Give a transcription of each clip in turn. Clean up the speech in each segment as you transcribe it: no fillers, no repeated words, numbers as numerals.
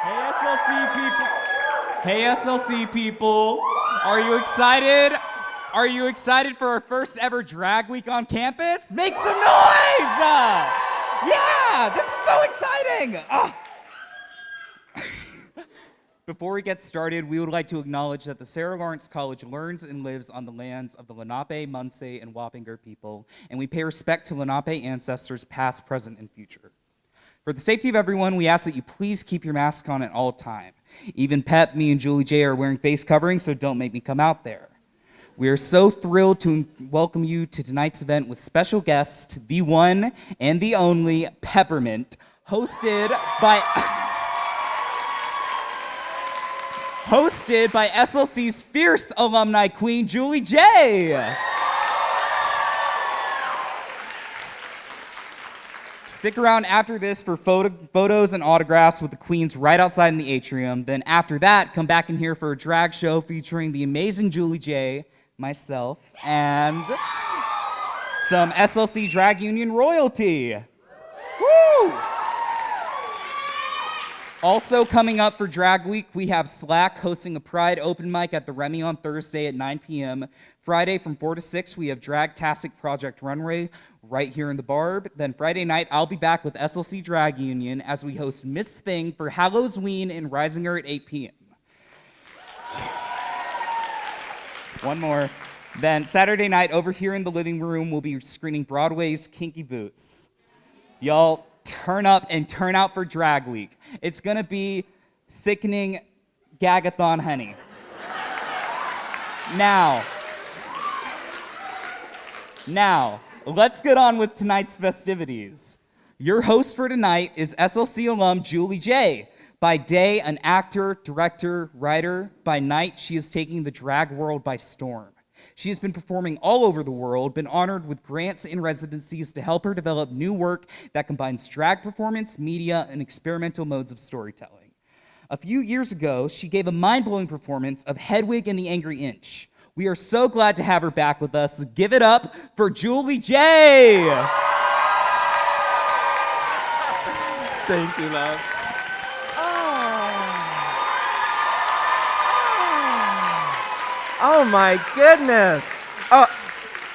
Hey SLC people. Hey SLC people. Are you excited? Are you excited for our first ever drag week on campus? Make some noise! Yeah, this is so exciting! Before we get started, we would like to acknowledge that the Sarah Lawrence College learns and lives on the lands of the Lenape, Munsee, and Wappinger people, and we pay respect to Lenape ancestors past, present, and future. For the safety of everyone, we ask that you please keep your mask on at all time. Even Pep, me, and Julie J are wearing face coverings, so don't make me come out there. We are so thrilled to welcome you to tonight's event with special guest, the one and the only Peppermint, hosted by SLC's fierce alumni queen, Julie J. Stick around after this for photos and autographs with the queens right outside in the atrium. Then after that, come back in here for a drag show featuring the amazing Julie J, myself, and some SLC Drag Union royalty. Woo! Also coming up for Drag Week, we have Slack hosting a Pride open mic at the Remy on Thursday at 9 p.m. Friday from 4 to 6, we have Dragtastic Project Runway right here in the Barb. Then Friday night, I'll be back with SLC Drag Union as we host Miss Thing for Halloween in Risinger at 8 p.m. One more. Then Saturday night, over here in the living room, we'll be screening Broadway's Kinky Boots. Y'all, turn up and turn out for Drag Week. It's gonna be sickening gagathon, honey. Now, let's get on with tonight's festivities. Your host for tonight is SLC alum Julie J. By day, an actor, director, writer. By night, she is taking the drag world by storm. She has been performing all over the world, been honored with grants and residencies to help her develop new work that combines drag performance, media, and experimental modes of storytelling. A few years ago, she gave a mind-blowing performance of Hedwig and the Angry Inch. We are so glad to have her back with us. Give it up for Julie J. Thank you, love. Oh my goodness.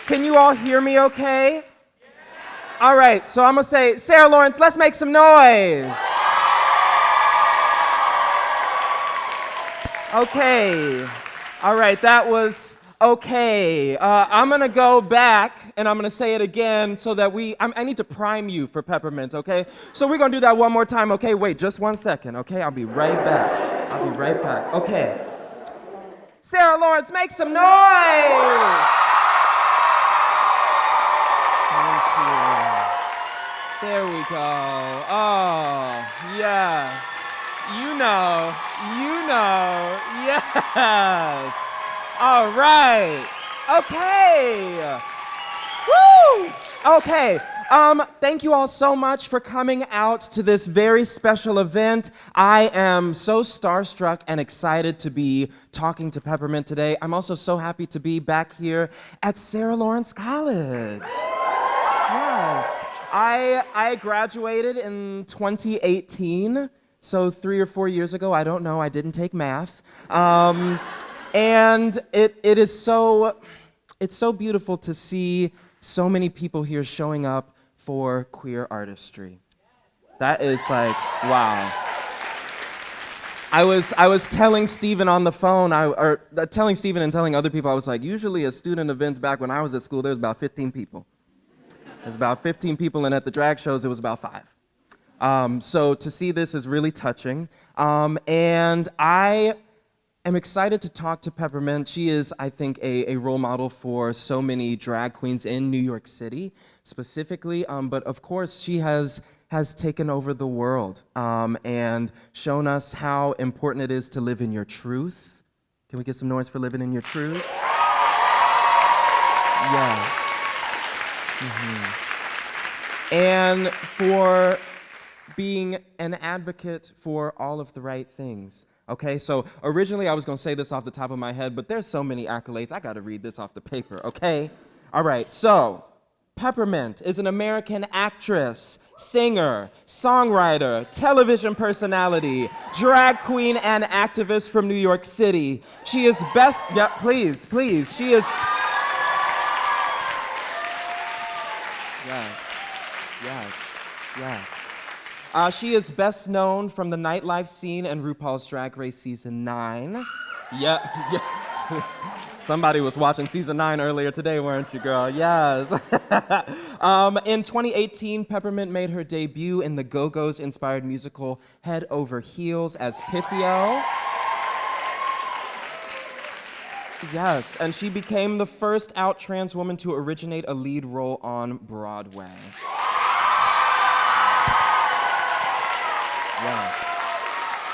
Can you all hear me okay? Yeah. All right, so I'm gonna say, Sarah Lawrence, let's make some noise. Okay. All right, that was okay. I'm gonna go back and I'm gonna say it again so that I need to prime you for Peppermint, okay? So we're gonna do that one more time, okay? Wait, just 1 second, okay? I'll be right back. Okay. Sarah Lawrence, make some noise! Thank you. There we go. Oh, yes. You know, yes. All right. Okay. Woo! Okay. Thank you all so much for coming out to this very special event. I am so starstruck and excited to be talking to Peppermint today. I'm also so happy to be back here at Sarah Lawrence College. Yes. I graduated in 2018, so 3 or 4 years ago. I don't know. I didn't take math. And it's so beautiful to see so many people here showing up for queer artistry. That is like, wow. I was telling Steven on the phone, telling Steven and telling other people, I was like, usually at student events back when I was at school, there was about 15 people. There's about 15 people, and at the drag shows, it was about 5. So to see this is really touching. And I am excited to talk to Peppermint. She is, I think, a role model for so many drag queens in New York City, specifically. But of course, she has taken over the world and shown us how important it is to live in your truth. Can we get some noise for living in your truth? Yes. Mm-hmm. And for being an advocate for all of the right things. Okay, so originally I was gonna say this off the top of my head, but there's so many accolades, I gotta read this off the paper, okay? All right, so Peppermint is an American actress, singer, songwriter, television personality, drag queen, and activist from New York City. She is best, yeah, please, she is, yes. She is best known from the nightlife scene and RuPaul's Drag Race Season 9. Yeah. Somebody was watching Season 9 earlier today, weren't you, girl? Yes. In 2018, Peppermint made her debut in the Go-Go's inspired musical Head Over Heels as Pythio. Yes, and she became the first out trans woman to originate a lead role on Broadway.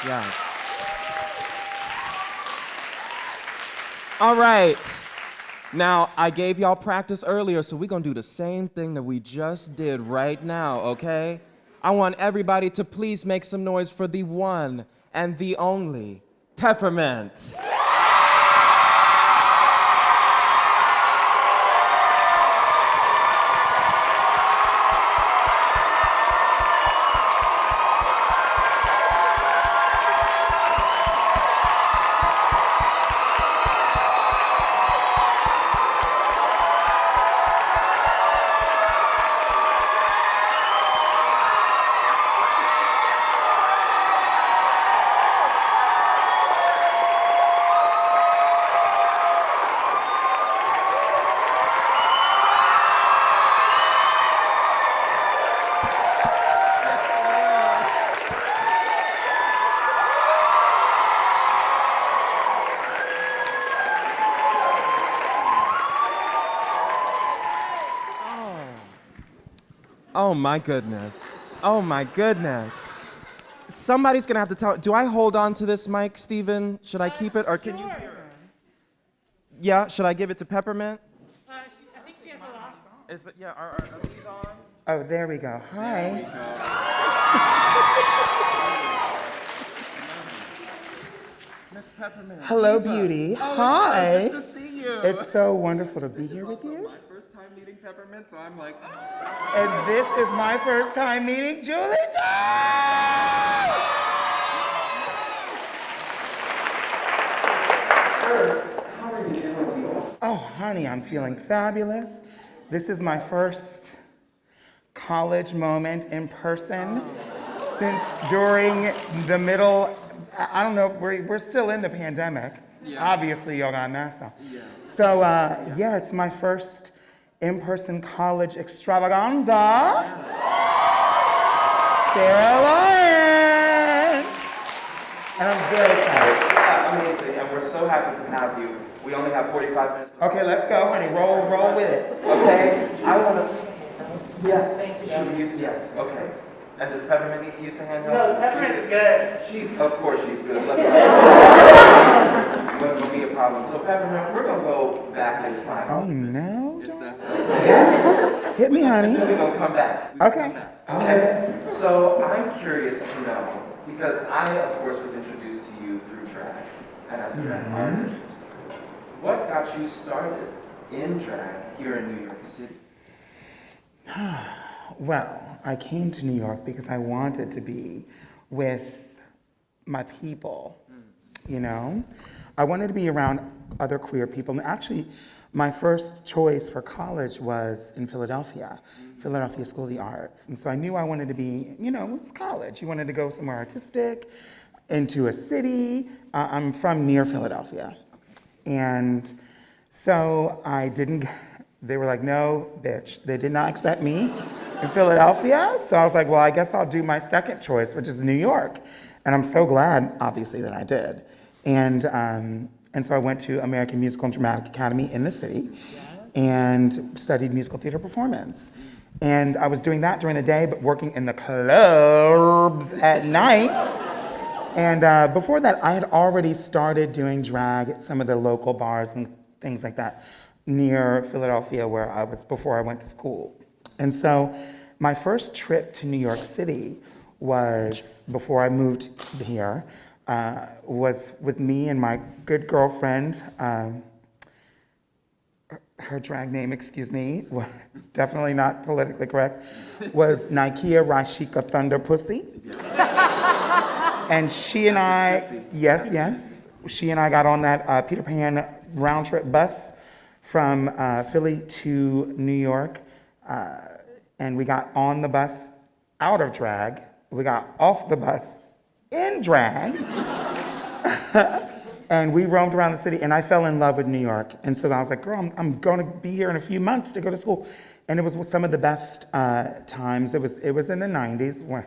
Yes. All right. Now, I gave y'all practice earlier, so we're gonna do the same thing that we just did right now, okay? I want everybody to please make some noise for the one and the only Peppermint. Oh my goodness. Somebody's gonna have to tell, do I hold on to this mic, Steven? Should I keep it, or can you hear it? Yeah, should I give it to Peppermint? I think she has a lot. Are these on? Oh, there we go. Hi. Miss Peppermint. Hello, beauty. Hi. Good to see you. It's so wonderful to be here with you. My first time meeting Peppermint, so I'm like, And this is my first time meeting Julie J. First, how are you doing? Oh, honey, I'm feeling fabulous. This is my first college moment in person since during the middle, I don't know, we're still in the pandemic. Yeah. Obviously, y'all got masks on. Yeah. So, yeah, it's my first in-person college extravaganza. Sarah Lawrence. And I'm very excited. Amazing, and we're so happy to have you. We only have 45 minutes. Okay, let's go, honey. Roll with it. Okay, I want to. Yes. Should we use? Yes. Okay. And does Peppermint need to use the handheld? No, Peppermint's good. Of course she's good. Wouldn't be a problem. So Peppermint, we're gonna go back in time. Oh, no. If that's Yes. Hit me, honey. Then we're gonna come back. Okay. Okay. So I'm curious to know, because I, of course, was introduced to you through drag, and as a drag artist. What got you started in drag here in New York City? Well, I came to New York because I wanted to be with my people, you know? I wanted to be around other queer people. And actually, my first choice for college was in Philadelphia School of the Arts. And so I knew I wanted to be, you know, it's college. You wanted to go somewhere artistic, into a city. I'm from near Philadelphia. And so they were like, no, bitch. They did not accept me in Philadelphia. So I was like, well, I guess I'll do my second choice, which is New York. And I'm so glad, obviously, that I did. And so I went to American Musical and Dramatic Academy in the city and studied musical theater performance. And I was doing that during the day, but working in the clubs at night. And before that, I had already started doing drag at some of the local bars and things like that near Philadelphia where I was before I went to school. And so my first trip to New York City was, before I moved here, was with me and my good girlfriend. her drag name, excuse me, was definitely not politically correct, was Nikea Rashika Thunder Pussy. And she and I, yes, she and I got on that Peter Pan round trip bus from Philly to New York, and we got on the bus out of drag. We got off the bus in drag, and we roamed around the city, and I fell in love with New York. And so I was like, girl, I'm going to be here in a few months to go to school. And it was some of the best times. It was in the 90s. We're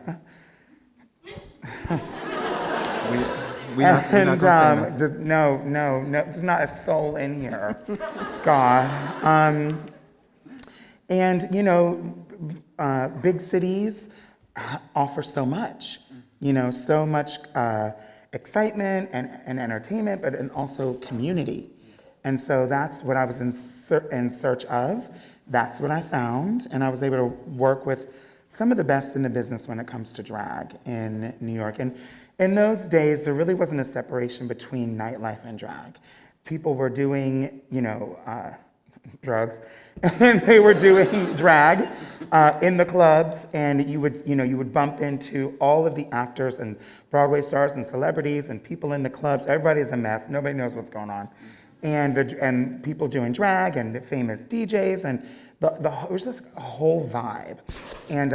not gonna say that. No, there's not a soul in here. God. And, you know, big cities offer so much, you know, so much excitement and entertainment, but and also community. And so that's what I was in search of. That's what I found. And I was able to work with some of the best in the business when it comes to drag in New York. And in those days, there really wasn't a separation between nightlife and drag. People were doing, you know, drugs, and they were doing drag in the clubs, and you would bump into all of the actors and Broadway stars and celebrities and people in the clubs. Everybody's a mess. Nobody knows what's going on. And people doing drag and famous DJs, and it was just a whole vibe. And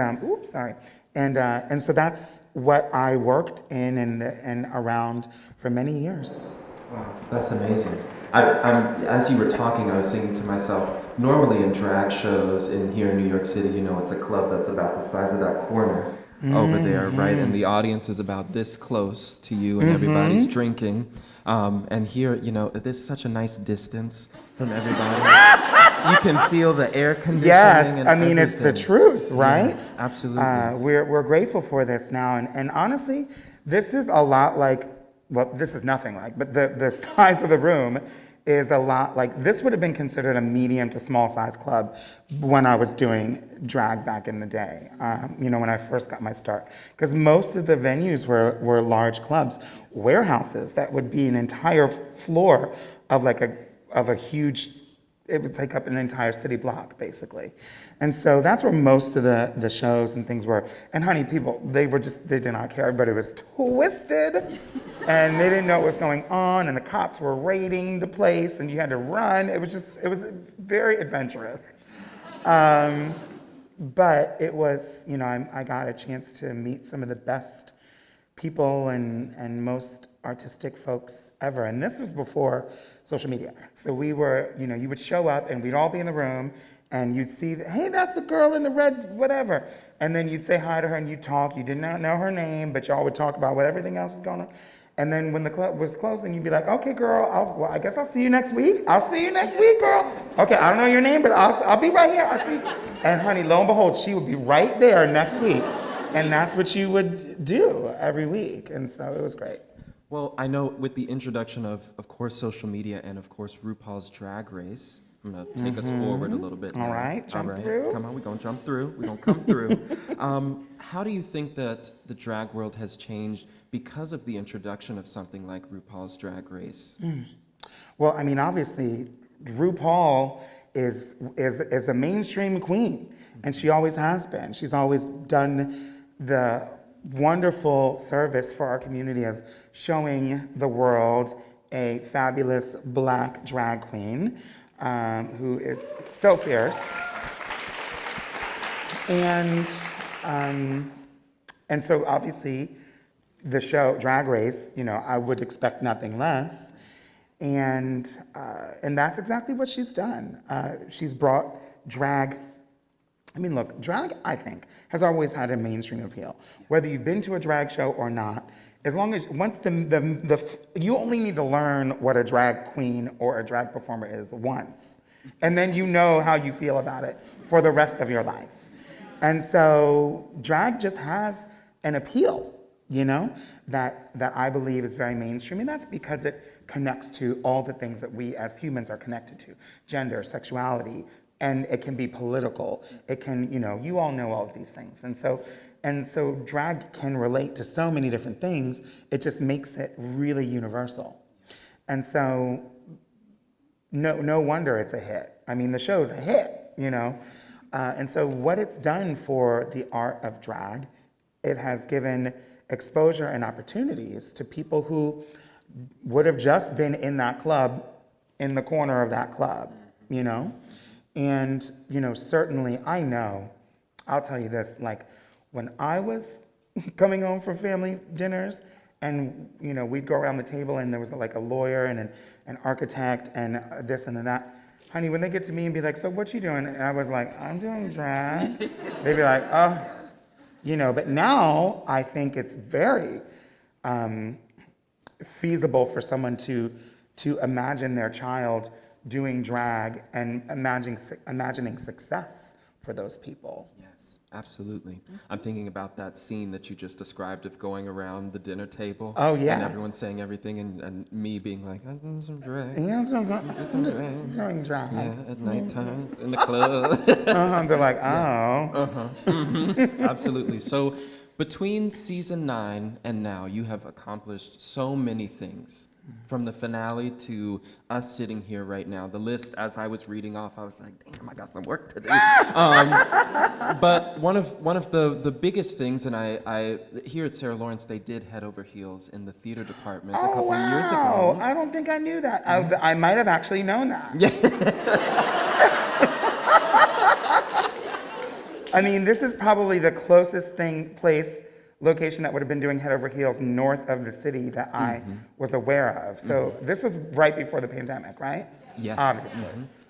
and so that's what I worked in and around for many years. Wow, that's amazing. As you were talking, I was thinking to myself, normally in drag shows here in New York City, you know, it's a club that's about the size of that corner over there, right? And the audience is about this close to you, and everybody's drinking. And here, you know, there's such a nice distance from everybody. You can feel the air conditioning. Yes, and I mean, it's the truth, right? Yeah, absolutely. We're grateful for this now, and honestly, this is a lot like, well, this is nothing like, but the size of the room is a lot like, this would have been considered a medium to small size club when I was doing drag back in the day, you know, when I first got my start. Because most of the venues were large clubs, warehouses that would be an entire floor of a huge, it would take up an entire city block, basically. And so that's where most of the shows and things were. And honey, people, they did not care, but it was twisted. And they didn't know what was going on, and the cops were raiding the place, and you had to run. It was very adventurous. But it was, you know, I got a chance to meet some of the best people and most artistic folks ever. And this was before social media. So we were, you know, you would show up and we'd all be in the room and you'd see, hey, that's the girl in the red, whatever. And then you'd say hi to her and you'd talk. You did not know her name, but y'all would talk about what everything else was going on. And then when the club was closing, you'd be like, okay, girl, I guess I'll see you next week. I'll see you next week, girl. Okay, I don't know your name, but I'll be right here. I'll see you. And honey, lo and behold, she would be right there next week. And that's what you would do every week. And so it was great. Well, I know with the introduction of course, social media and, of course, RuPaul's Drag Race, I'm going to take us forward a little bit now. All right, jump through. Come on, we're going to jump through. We're going to come through. How do you think that the drag world has changed because of the introduction of something like RuPaul's Drag Race? Well, I mean, obviously, RuPaul is a mainstream queen, and she always has been. She's always done the wonderful service for our community of showing the world a fabulous Black drag queen who is so fierce. And so obviously the show Drag Race, you know, I would expect nothing less. And that's exactly what she's done. She's brought drag. I mean, look, drag, I think, has always had a mainstream appeal. Whether you've been to a drag show or not, as long as once you only need to learn what a drag queen or a drag performer is once, and then you know how you feel about it for the rest of your life. And so drag just has an appeal, you know, that I believe is very mainstream, and that's because it connects to all the things that we as humans are connected to: gender, sexuality. And it can be political. It can, you know, you all know all of these things. And so drag can relate to so many different things. It just makes it really universal. And so no wonder it's a hit. I mean, the show's a hit, you know? And so what it's done for the art of drag, it has given exposure and opportunities to people who would have just been in that club, in the corner of that club, you know? And, you know, certainly I know, I'll tell you this, like when I was coming home from family dinners and, you know, we'd go around the table and there was like a lawyer and an architect and this and then that, honey, when they get to me and be like, so what you doing? And I was like, I'm doing drag. They'd be like, oh, you know, but now I think it's very feasible for someone to imagine their child doing drag and imagining success for those people. Yes, absolutely. I'm thinking about that scene that you just described of going around the dinner table. Oh, yeah. And everyone saying everything and me being like, I'm doing some drag. Yeah, I'm just doing drag. Yeah, at nighttime in the club. They're like, oh. Absolutely. So between season 9 and now, you have accomplished so many things. From the finale to us sitting here right now. The list, as I was reading off, I was like, damn, I got some work to do. But one of the biggest things, and I here at Sarah Lawrence, they did Head Over Heels in the theater department a couple of years ago. I don't think I knew that. I might have actually known that. I mean, this is probably the closest location that would have been doing Head Over Heels north of the city that I was aware of. So this was right before the pandemic, right? Yes. Obviously.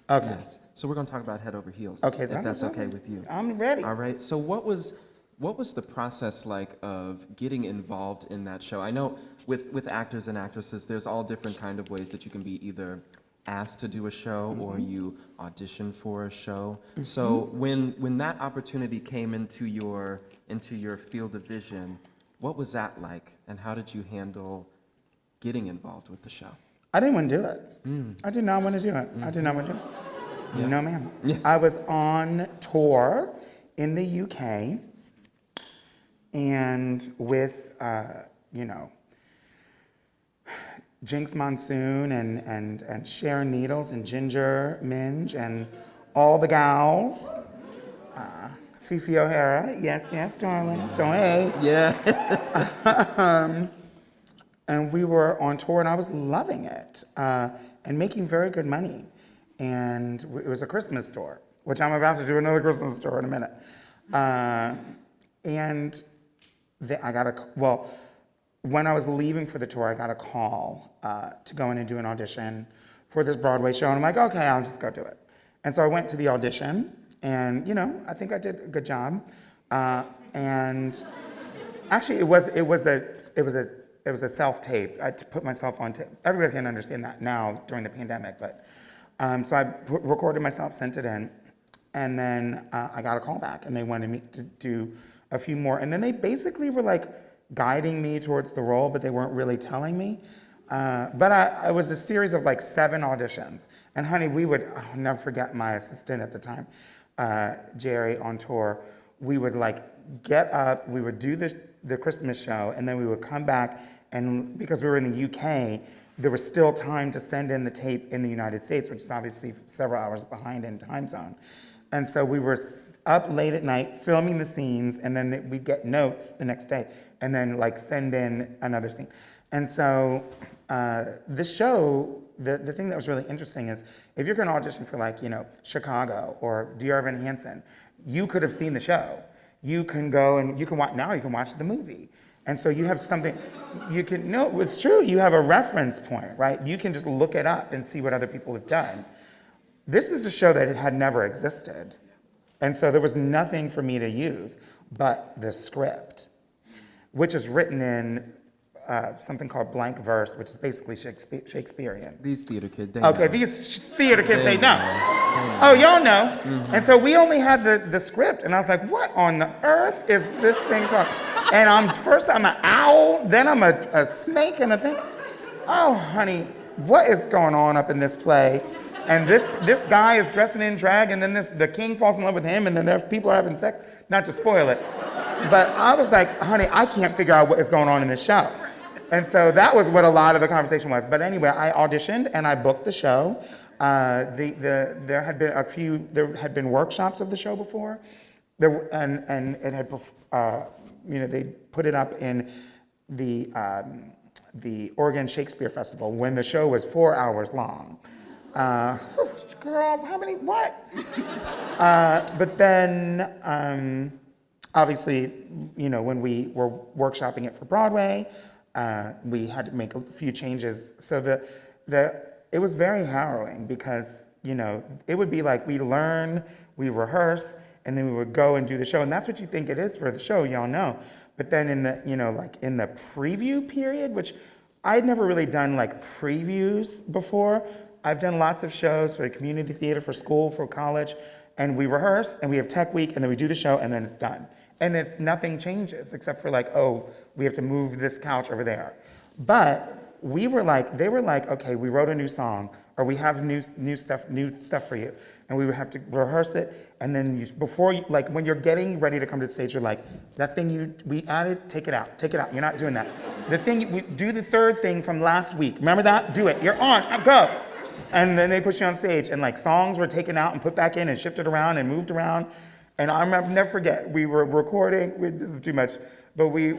Okay. Yes. So we're going to talk about Head Over Heels. Okay, if that's okay with you. I'm ready. All right. So what was the process like of getting involved in that show? I know with actors and actresses, there's all different kind of ways that you can be either asked to do a show or you audition for a show. So when that opportunity came into your field of vision, what was that like, and how did you handle getting involved with the show? I didn't want to do it. I did not want to do it. I did not want to do it. Yeah. No, ma'am. Yeah. I was on tour in the UK and with, you know, Jinx Monsoon and Sharon Needles and Ginger Minge and all the gals. Fifi O'Hara, yes, darling. Hey. Yeah. And we were on tour and I was loving it and making very good money. And it was a Christmas tour, which I'm about to do another Christmas tour in a minute. And when I was leaving for the tour, I got a call to go in and do an audition for this Broadway show. And I'm like, okay, I'll just go do it. And so I went to the audition, and you know, I think I did a good job. And actually, it was a self-tape. I put myself on tape. Everybody can understand that now during the pandemic, but so I recorded myself, sent it in, and then I got a call back, and they wanted me to do a few more. And then they basically were like guiding me towards the role, but they weren't really telling me. But I was a series of like 7 auditions. And honey, I'll never forget my assistant at the time, Jerry, on tour. We would like get up, we would do the Christmas show, and then we would come back, and because we were in the UK, there was still time to send in the tape in the United States, which is obviously several hours behind in time zone. And so we were up late at night filming the scenes, and then we'd get notes the next day, and then like send in another scene. And so this show, the thing that was really interesting is if you're going to audition for like, you know, Chicago or Dear Evan Hansen, you could have seen the show. You can go and you can watch the movie. And so you have something, no, it's true, you have a reference point, right? You can just look it up and see what other people have done. This is a show that it had never existed. And so there was nothing for me to use but the script, which is written in something called blank verse, which is basically Shakespearean. These theater kids, they Okay, know. these theater kids, they know. Oh, y'all know. And so we only had the script, and I was like, what on the earth is this thing talking? And first I'm an owl, then I'm a snake and a thing. Oh, honey, what is going on up in this play? And this guy is dressing in drag, and then the king falls in love with him, and then there's people are having sex. Not to spoil it, but I was like, honey, I can't figure out what is going on in this show. And so that was what a lot of the conversation was. But anyway, I auditioned and I booked the show. There had been workshops of the show before, and it had, they put it up in the Oregon Shakespeare Festival when the show was 4 hours long. Girl, how many, what? But then, obviously, when we were workshopping it for Broadway, we had to make a few changes. So it was very harrowing because, it would be like we learn, we rehearse, and then we would go and do the show. And that's what you think it is for the show, y'all know. But then in the, in the preview period, which I'd never really done like previews before. I've done lots of shows for community theater, for school, for college, and we rehearse, and we have tech week, and then we do the show, and then it's done. And nothing changes except for like, oh, we have to move this couch over there. But they were like, okay, we wrote a new song, or we have new stuff for you, and we would have to rehearse it, and then when you're getting ready to come to the stage, you're like, that thing we added, take it out, you're not doing that. The thing, we do the third thing from last week, remember that? Do it, you're on, go. And then they put you on stage, and like songs were taken out and put back in and shifted around and moved around. And I remember, never forget, we were recording, this is too much, but they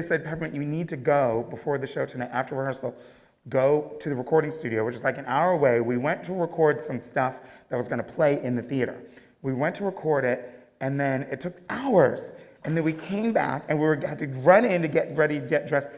said, Peppermint, you need to go before the show tonight, after rehearsal, go to the recording studio, which is like an hour away. We went to record some stuff that was gonna play in the theater. We went to record it, and then it took hours. And then we came back, and had to run in to get ready, get dressed.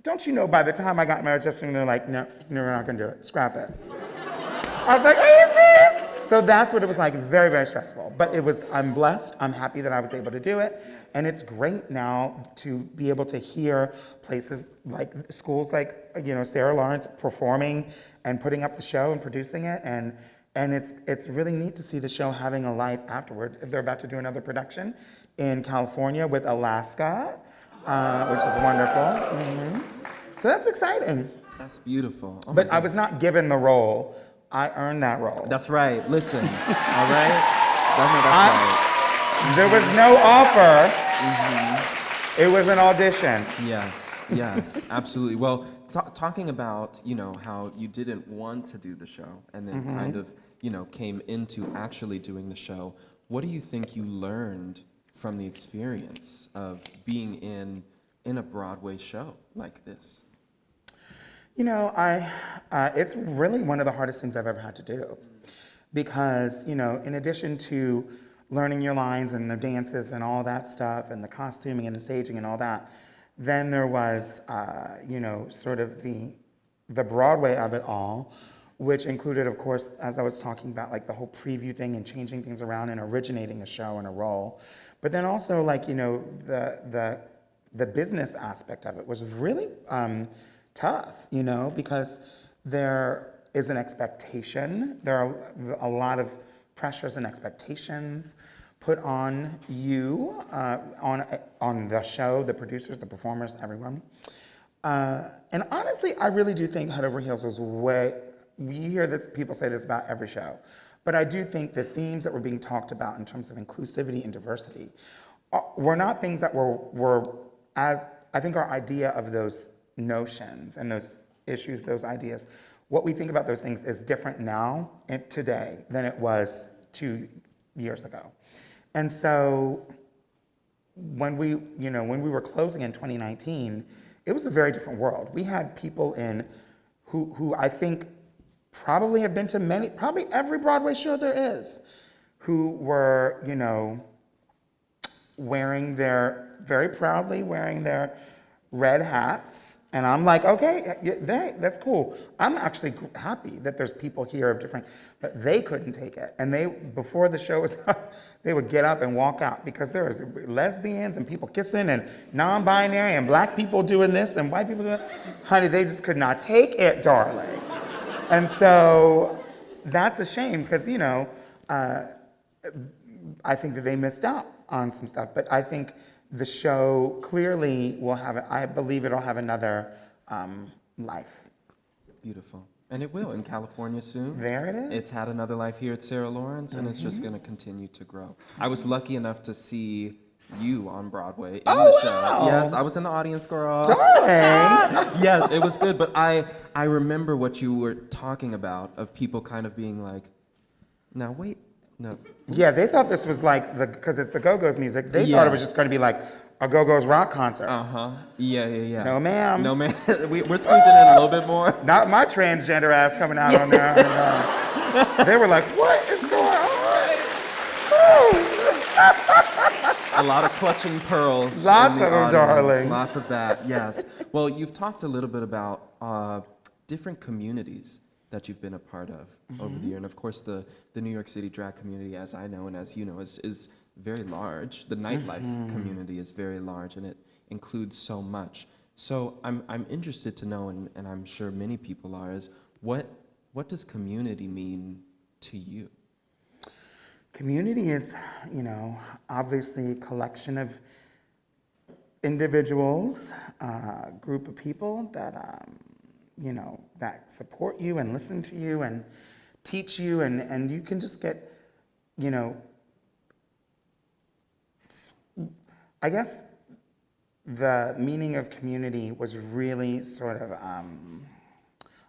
Don't you know, by the time I got my dressing room, they're like, no, we're not gonna do it, scrap it. I was like, are you serious? So that's what it was like, very, very stressful. But I'm blessed, I'm happy that I was able to do it. And it's great now to be able to hear places like, schools like, Sarah Lawrence performing and putting up the show and producing it. And it's really neat to see the show having a life afterward. They're about to do another production in California with Alaska, which is wonderful. Mm-hmm. So that's exciting. That's beautiful. Oh but I was not given the role. I earned that role. That's right. Listen, all right? That's right. There was no offer. Mm-hmm. It was an audition. Yes, absolutely. Well, talking about, how you didn't want to do the show and then kind of, came into actually doing the show, what do you think you learned from the experience of being in a Broadway show like this? It's really one of the hardest things I've ever had to do because, in addition to learning your lines and the dances and all that stuff and the costuming and the staging and all that, then there was, sort of the Broadway of it all, which included, of course, as I was talking about, like the whole preview thing and changing things around and originating a show and a role. But then also, like, the business aspect of it was really tough, because there is an expectation. There are a lot of pressures and expectations put on you, on the show, the producers, the performers, everyone. And honestly, I really do think Head Over Heels was you hear this, people say this about every show, but I do think the themes that were being talked about in terms of inclusivity and diversity were not things that were as, I think our idea of those notions and those issues, those ideas, what we think about those things is different now and today than it was 2 years ago. And so when we were closing in 2019, it was a very different world. We had people who I think probably have been to probably every Broadway show there is, who were, very proudly wearing their red hats. And I'm like, okay, that's cool. I'm actually happy that there's people here of different, but they couldn't take it. And before the show was up, they would get up and walk out because there was lesbians and people kissing and non-binary and black people doing this and white people doing that. Honey, they just could not take it, darling. And so that's a shame because, I think that they missed out on some stuff, but I think the show clearly I believe it'll have another life. Beautiful. And it will in California soon. There it is. It's had another life here at Sarah Lawrence, and it's just going to continue to grow. I was lucky enough to see you on Broadway in Oh, the show. wow. Yes, I was in the audience, girl. Darling. Yes, it was good, but I remember what you were talking about of people kind of being like, now wait, no. Yeah, they thought this was like because it's the Go-Go's music. They thought it was just going to be like a Go-Go's rock concert. Uh-huh. Yeah. No, ma'am. No, ma'am. We're squeezing in a little bit more. Not my transgender ass coming out on there. And, they were like, "What is going on?" A lot of clutching pearls. Lots in the of 'em, audience. darling. Lots of that, yes. Well, you've talked a little bit about different communities that you've been a part of over the year. And of course, the New York City drag community, as I know and as you know, is very large. The nightlife community is very large, and it includes so much. So I'm interested to know, and I'm sure many people are, is what does community mean to you? Community is, obviously a collection of individuals, group of people that, that support you and listen to you and teach you, and you can just get, I guess the meaning of community was really sort of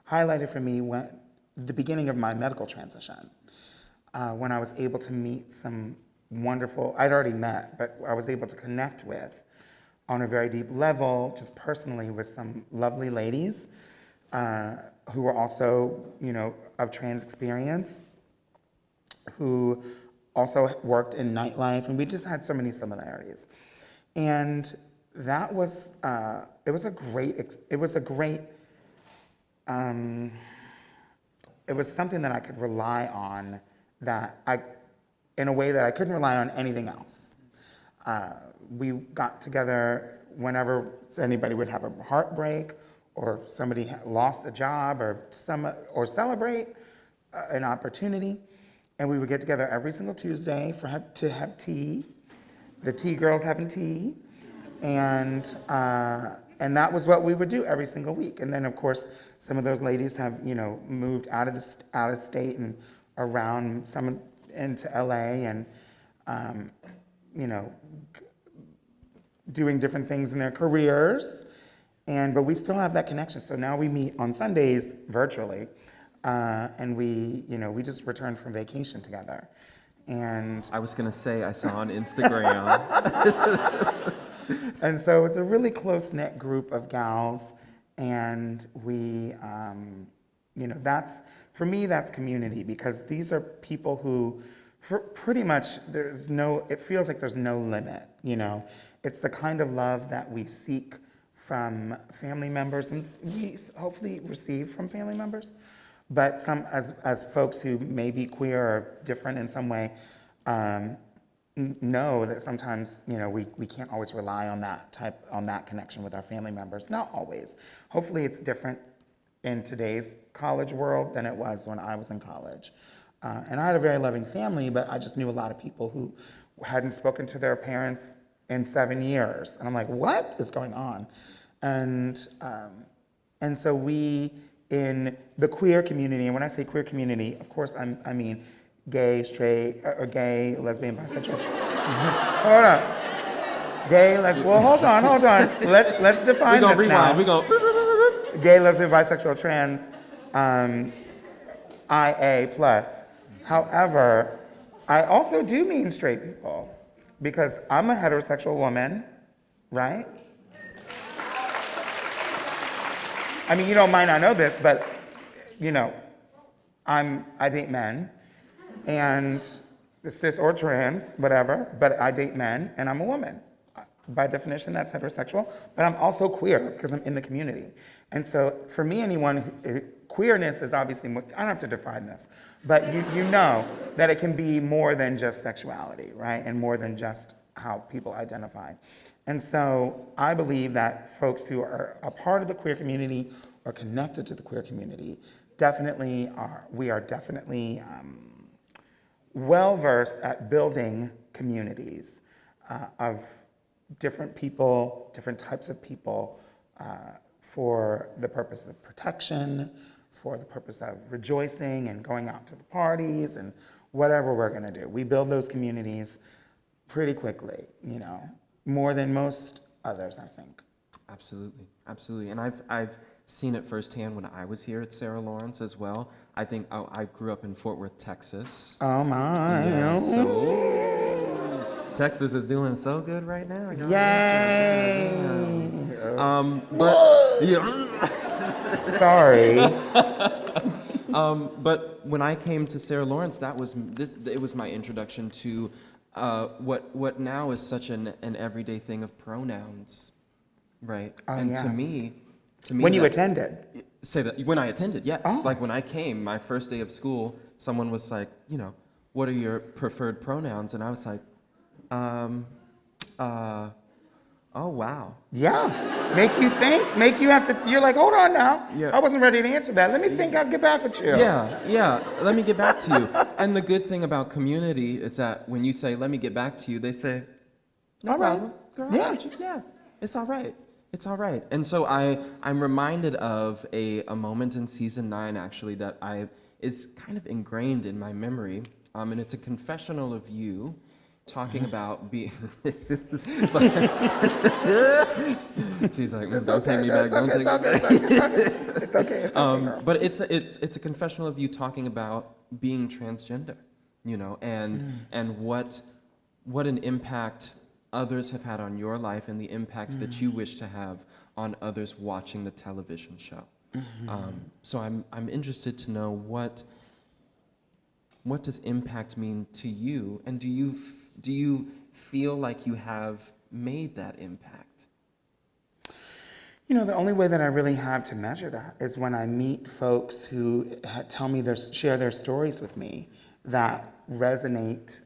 highlighted for me when the beginning of my medical transition. When I was able to meet some wonderful, I'd already met, but I was able to connect with on a very deep level, just personally, with some lovely ladies who were also, of trans experience, who also worked in nightlife, and we just had so many similarities. And that was, it was something that I could rely on in a way that I couldn't rely on anything else. We got together whenever anybody would have a heartbreak, or somebody lost a job, or celebrate an opportunity, and we would get together every single Tuesday to have tea. The tea girls having tea, and that was what we would do every single week. And then, of course, some of those ladies have moved out of state and around, some into LA, and doing different things in their careers. But we still have that connection. So now we meet on Sundays virtually, and we just returned from vacation together. And I was gonna say, I saw on Instagram. And so it's a really close-knit group of gals, and we, for me, that's community, because these are people who, pretty much, it feels like there's no limit, It's the kind of love that we seek from family members, and we hopefully receive from family members. But as folks who may be queer or different in some way, know that sometimes we can't always rely on that connection with our family members. Not always. Hopefully, it's different in today's college world than it was when I was in college. And I had a very loving family, but I just knew a lot of people who hadn't spoken to their parents in 7 years, and I'm like, what is going on? And so we, in the queer community, and when I say queer community, of course I mean gay, straight, or gay, lesbian, bisexual. Hold on. Gay, well, hold on. Let's define this now. We go. Gay, lesbian, bisexual, trans, IA plus. However, I also do mean straight people, because I'm a heterosexual woman, right? I mean, you might not know this, but, I date men, and cis or trans, whatever, but I date men, and I'm a woman. By definition, that's heterosexual, but I'm also queer, because I'm in the community. And so, for me, queerness is obviously more, I don't have to define this, but you know that it can be more than just sexuality, right? And more than just how people identify. And so I believe that folks who are a part of the queer community or connected to the queer community we are definitely well-versed at building communities of different people, different types of people, for the purpose of protection, for the purpose of rejoicing and going out to the parties and whatever we're gonna do. We build those communities pretty quickly, more than most others, I think. Absolutely, absolutely. And I've seen it firsthand when I was here at Sarah Lawrence as well. I think I grew up in Fort Worth, Texas. Oh my. Yeah, so Texas is doing so good right now. Y'all. Yay! But yeah. Sorry. But when I came to Sarah Lawrence, it was my introduction to what now is such an everyday thing of pronouns, right? Oh, and yes. to me, When you attended. say that when I attended, yes. Oh. Like when I came, my first day of school, someone was like, what are your preferred pronouns? And I was like, oh wow. Yeah. Make you think, make you have to, you're like, hold on now. Yeah. I wasn't ready to answer that. Let me think, I'll get back with you. Yeah, let me get back to you. And the good thing about community is that when you say, let me get back to you, they say, no All right. problem. Girl, Yeah. yeah, it's all right. It's all right. And so I'm reminded of a moment in season 9, actually, that is kind of ingrained in my memory. And it's a confessional of you talking about being. She's like, don't take me back. Don't take me back. It's okay, girl. But it's a confessional of you talking about being transgender, and what an impact others have had on your life and the impact that you wish to have on others watching the television show. So I'm interested to know what does impact mean to you, and do you feel like you have made that impact? The only way that I really have to measure that is when I meet folks who tell me share their stories with me that resonate,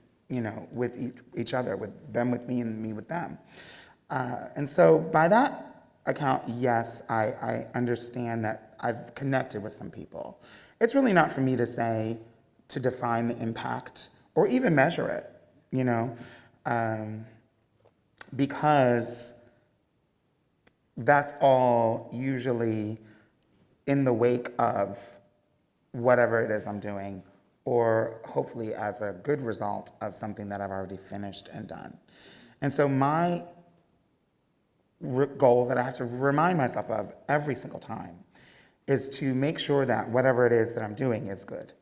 with each other, with them with me and me with them. And so by that account, yes, I understand that I've connected with some people. It's really not for me to define the impact or even measure it, because that's all usually in the wake of whatever it is I'm doing, or hopefully as a good result of something that I've already finished and done. And so my goal that I have to remind myself of every single time is to make sure that whatever it is that I'm doing is good,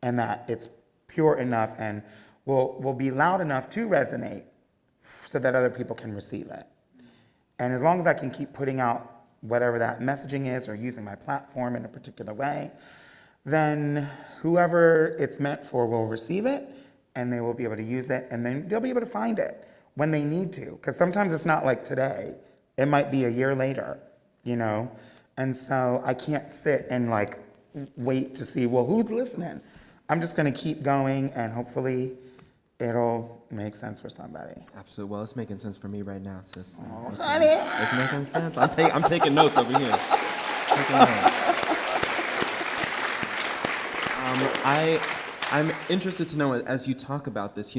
and that it's pure enough and will be loud enough to resonate so that other people can receive it. And as long as I can keep putting out whatever that messaging is or using my platform in a particular way, then whoever it's meant for will receive it, and they will be able to use it, and then they'll be able to find it when they need to. Because sometimes it's not like today. It might be a year later, And so I can't sit and wait to see, well, who's listening? I'm just going to keep going, and hopefully it'll make sense for somebody. Absolutely. Well, it's making sense for me right now, sis. Oh, honey. It's making sense. I'm taking notes over here. Taking notes. I'm interested to know, as you talk about this,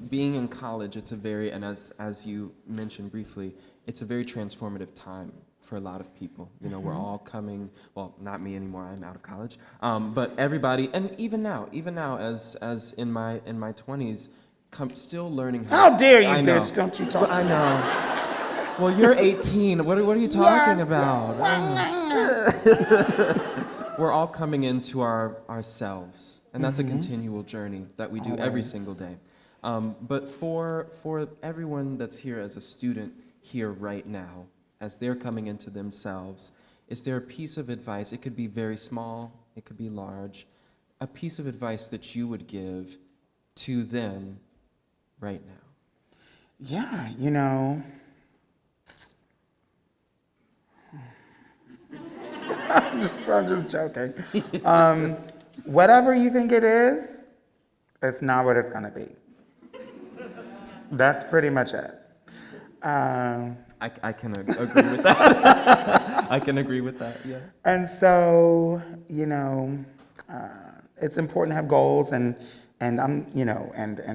being in college, it's a very, and as you mentioned briefly, it's a very transformative time for a lot of people. We're all coming, well, not me anymore, I'm out of college, but everybody, and even now, as in my 20s, still learning How dare you, I know. bitch, don't you talk to I me. know. Well, you're 18, what are you talking Yes. about? We're all coming into ourselves, and that's a continual journey that we do every Always. single day. But for everyone that's here as a student here right now, as they're coming into themselves, is there a piece of advice, it could be very small, it could be large, a piece of advice that you would give to them right now? Yeah, I'm just joking. Whatever you think it is, it's not what it's gonna be. That's pretty much it. I can agree with that. I can agree with that, yeah. And so, it's important to have goals and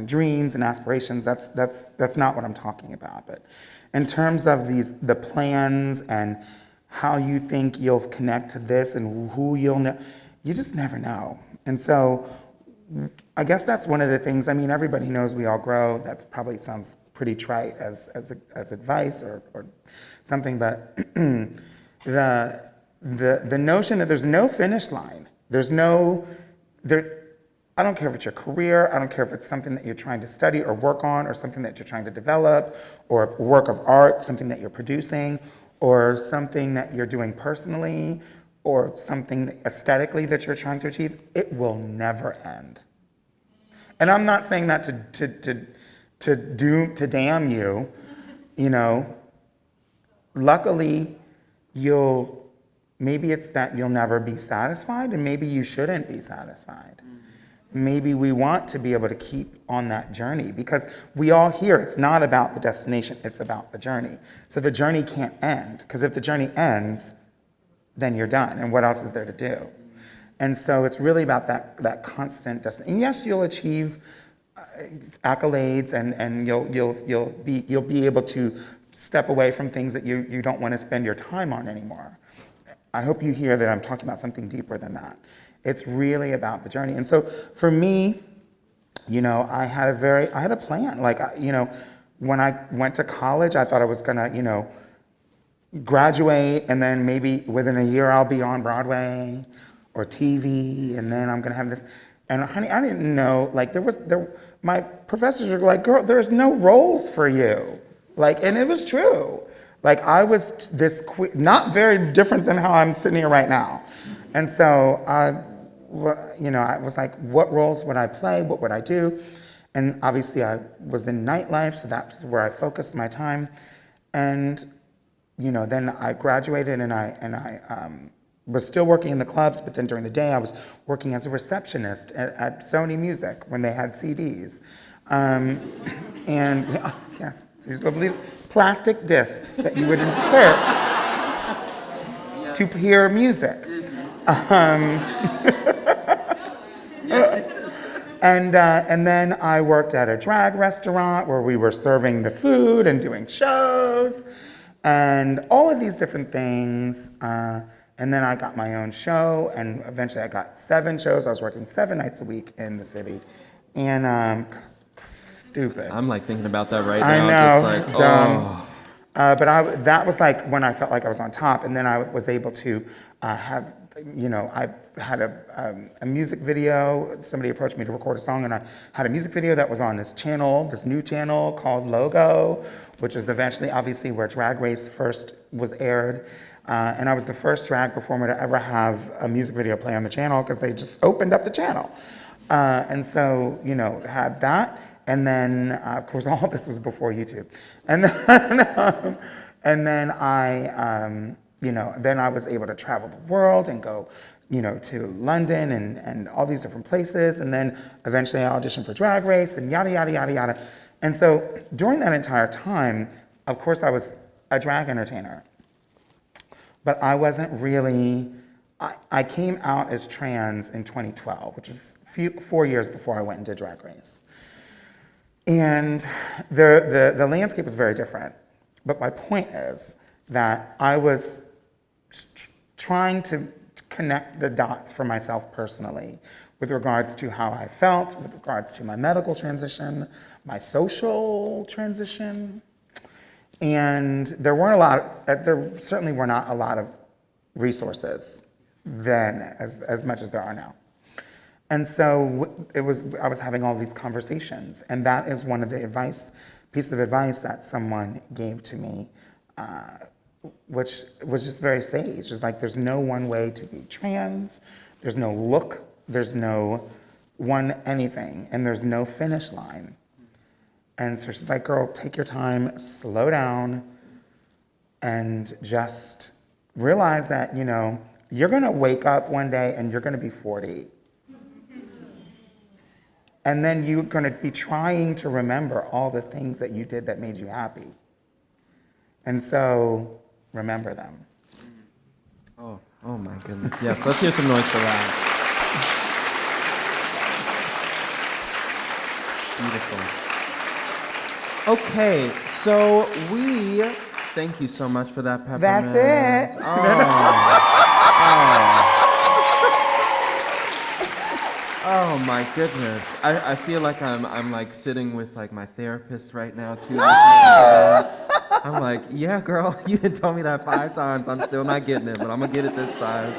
dreams and aspirations. That's not what I'm talking about. But in terms of the plans and how you think you'll connect to this and who you'll know, you just never know. And so I guess that's one of the things. I mean, everybody knows we all grow. That probably sounds pretty trite as advice or something, but the notion that there's no finish line. There's no there. I don't care if it's your career. I don't care if it's something that you're trying to study or work on, or something that you're trying to develop, or a work of art, something that you're producing, or something that you're doing personally, or something aesthetically that you're trying to achieve. It will never end. And I'm not saying that to damn you, you know. Luckily, maybe it's that you'll never be satisfied, and maybe you shouldn't be satisfied. Maybe we want to be able to keep on that journey, because we all hear it's not about the destination, it's about the journey. So the journey can't end, because if the journey ends, then you're done, and what else is there to do? And so it's really about that constant destination. And yes, you'll achieve accolades, and you'll be able to step away from things that you don't want to spend your time on anymore. I hope you hear that I'm talking about something deeper than that. It's really about the journey. And so for me, you know, I had a plan. Like, you know, when I went to college, I thought I was gonna, you know, graduate, and then maybe within a year I'll be on Broadway or TV, and then I'm gonna have this. And honey, I didn't know, like my professors were like, girl, there's no roles for you. Like, and it was true. Like, I was not very different than how I'm sitting here right now. And so, you know, I was like, what roles would I play? What would I do? And obviously I was in nightlife, so that's where I focused my time. And, you know, then I graduated, and I was still working in the clubs, but then during the day I was working as a receptionist at Sony Music when they had CDs. And yeah, yes, these lovely plastic discs that you would insert to hear music. And then I worked at a drag restaurant where we were serving the food and doing shows and all of these different things. And then I got my own show, and eventually I got 7 shows. I was working 7 nights a week in the city. And stupid. I'm like thinking about that right I now. know, Just like, dumb. But that was like when I felt like I was on top, and then I was able to have, you know, I had a music video. Somebody approached me to record a song, and I had a music video that was on this channel, this new channel called Logo, which is eventually, obviously, where Drag Race first was aired. And I was the first drag performer to ever have a music video play on the channel, because they just opened up the channel. And so, you know, had that. And then, of course, all of this was before YouTube. And then I, you know, then I was able to travel the world and go, you know, to London and all these different places. And then eventually I auditioned for Drag Race and yada, yada, yada, yada. And so during that entire time, of course, I was a drag entertainer. But I wasn't really, I came out as trans in 2012, which is 4 years before I went and did Drag Race. And the landscape was very different. But my point is that I was trying to connect the dots for myself personally with regards to how I felt, with regards to my medical transition, my social transition. And there certainly were not a lot of resources then as much as there are now. And so I was having all these conversations, and that is one of the pieces of advice that someone gave to me, which was just very sage. It's like, there's no one way to be trans, there's no look, there's no one anything, and there's no finish line. And so she's like, girl, take your time, slow down, and just realize that, you know, you're gonna wake up one day and you're gonna be 40. And then you're gonna be trying to remember all the things that you did that made you happy. And so, remember them. oh my goodness. Yes, let's hear some noise for that. Beautiful. Okay, so thank you so much for that, Peppermint. That's it. Oh my goodness. I feel like I'm like sitting with like my therapist right now too. I'm like, yeah, girl, you done told me that 5 times. I'm still not getting it, but I'm gonna get it this time.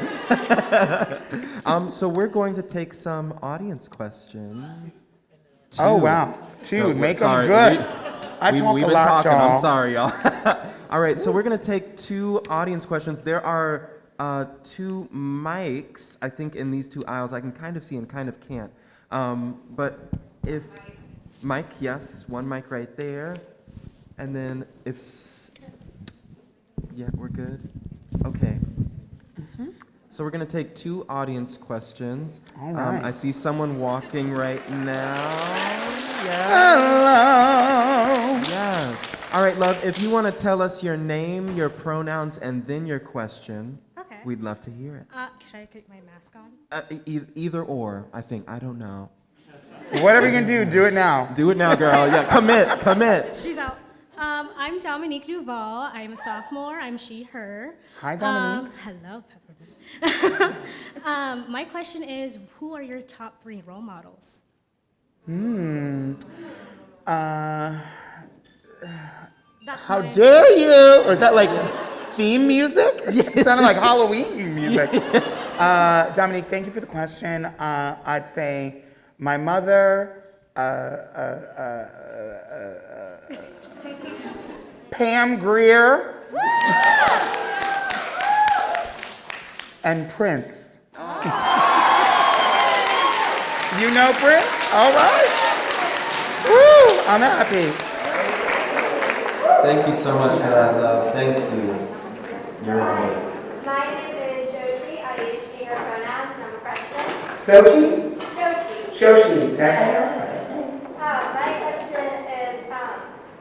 So we're going to take some audience questions. Oh, 2. wow. 2. No, Make them sorry, good. I talk we've a been lot, talking. y'all. I'm sorry, y'all. All right, so we're gonna take 2 audience questions. There are 2 mics, I think, in these 2 aisles. I can kind of see and kind of can't. But if mic, yes, 1 mic right there, and then yeah, we're good. Okay. So we're gonna take 2 audience questions. All right. I see someone walking right now. Yes. Hello. Yes. All right, love, if you want to tell us your name, your pronouns, and then your question, Okay. we'd love to hear it. Should I take my mask on? Either or, I think. I don't know. Whatever you can do it now. Do it now, girl. Yeah, commit. She's out. I'm Dominique Duval. I'm a sophomore. I'm she, her. Hi, Dominique. Hello, Peppermint. My question is, who are your top 3 role models? That's How mine. dare you? Or is that like theme music? It sounded like Halloween music. Dominique, thank you for the question. I'd say my mother, Pam Grier, and Prince. You know Prince? All right. Woo, I'm happy. Thank you so much for that, love. Thank you. You're right. My name is Joshi. I use she, her pronouns, and I'm a freshman. Sochi? Joshi. Shoshi. Did I say that? My question is,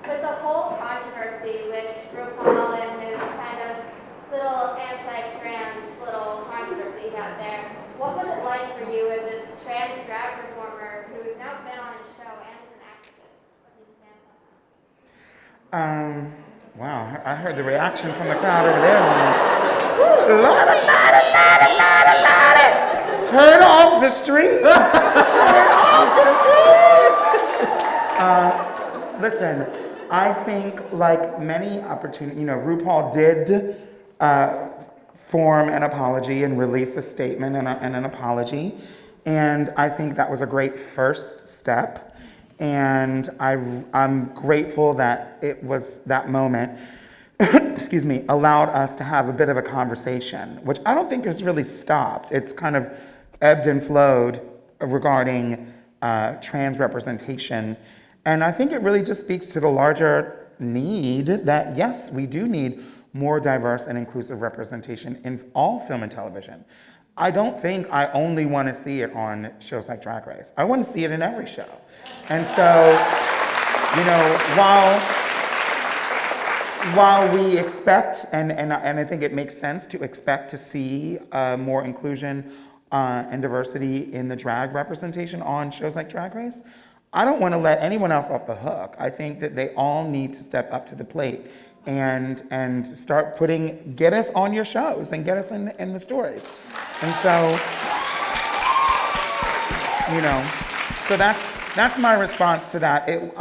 with the whole controversy with RuPaul and his kind of little anti-trans little controversies out there, what was it like for you as a trans drag performer who has now been on a show and is an activist? What do you stand on? Wow, I heard the reaction from the crowd over there. Turn off the stream. Turn off the stream. Listen, I think like many opportunities, RuPaul did form an apology and release a statement and an apology. And I think that was a great first step. And I'm grateful that it was that moment, excuse me, allowed us to have a bit of a conversation, which I don't think has really stopped. It's kind of ebbed and flowed regarding trans representation. And I think it really just speaks to the larger need that, yes, we do need more diverse and inclusive representation in all film and television. I don't think I only want to see it on shows like Drag Race. I want to see it in every show. And so, while we expect, and I think it makes sense to expect to see more inclusion and diversity in the drag representation on shows like Drag Race, I don't want to let anyone else off the hook. I think that they all need to step up to the plate and start get us on your shows and get us in the stories. And so, so that's my response to that. It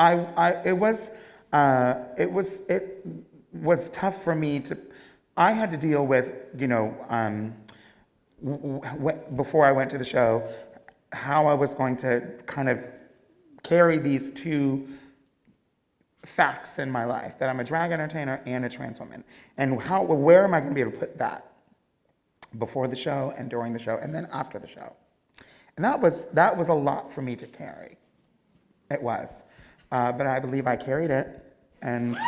was tough for me I had to deal with, before I went to the show, how I was going to kind of carry these 2 facts in my life, that I'm a drag entertainer and a trans woman. And where am I going to be able to put that before the show and during the show and then after the show? And that was a lot for me to carry. It was. But I believe I carried it. And so...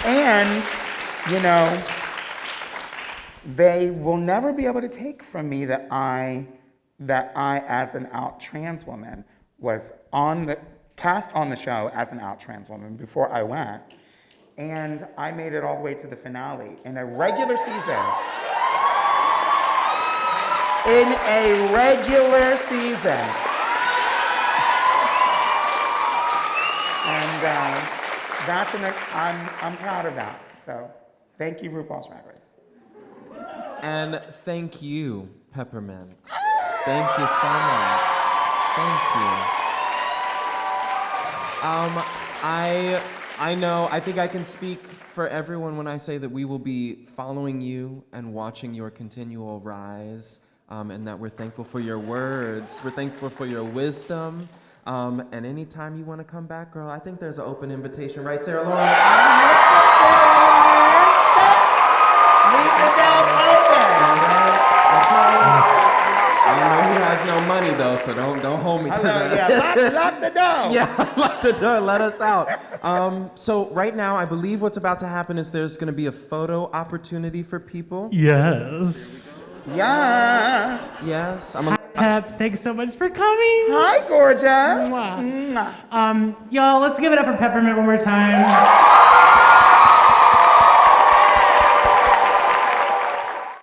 And, they will never be able to take from me that I, as an out trans woman, was cast on the show as an out trans woman before I went. And I made it all the way to the finale in a regular season. In a regular season. And I'm proud of that. So thank you, RuPaul's Drag Race. And thank you, Peppermint. Thank you so much. Thank you. I think I can speak for everyone when I say that we will be following you and watching your continual rise, and that we're thankful for your words. We're thankful for your wisdom. And anytime you want to come back, girl, I think there's an open invitation, right, Sarah Lauren? I know he has no money though, so don't hold me to that. Yeah, lock the door. Yeah, lock the door, let us out. So right now, I believe what's about to happen is there's going to be a photo opportunity for people. Yes. Yes. Yes, Pep, thanks so much for coming. Hi, gorgeous. Mwah. Mwah. Y'all, let's give it up for Peppermint one more time.